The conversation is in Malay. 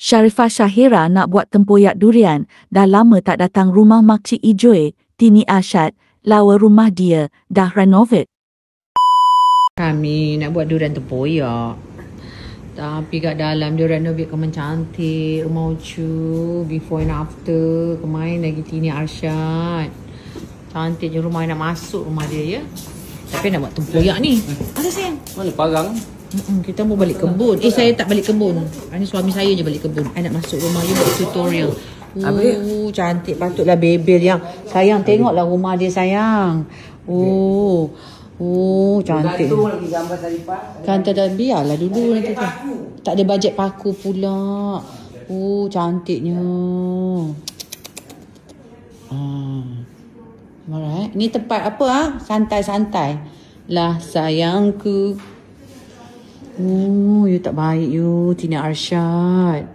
Sharifah Shahira nak buat tempoyak durian. Dah lama tak datang rumah Makcik Ijoy. Tini Arsyad, lawa rumah dia dah renovate. Kami nak buat durian tempoyak. Tapi kat dalam dia renovate kemang cantik. Rumah Ucu, before and after. Kemain lagi Tini Arsyad. Cantiknya rumah, nak masuk rumah dia ya. Tapi nak buat tempoyak ni. Ada sayang? Mana parang? Kita mau balik kebun. Saya tak balik kebun. Ini suami saya je balik kebun. I nak masuk rumah you buat tutorial. Cantik. Patutlah bebel yang. Sayang, tengoklah rumah dia sayang. Cantik. Lagi gambar Sharifah. Kan tak ada, biarlah dulu nanti tu. Tak ada bajet paku pula. Cantiknya. Alright. Ni tempat apa santai-santai. Lah sayangku. You tak baik you, Tini Arsyad.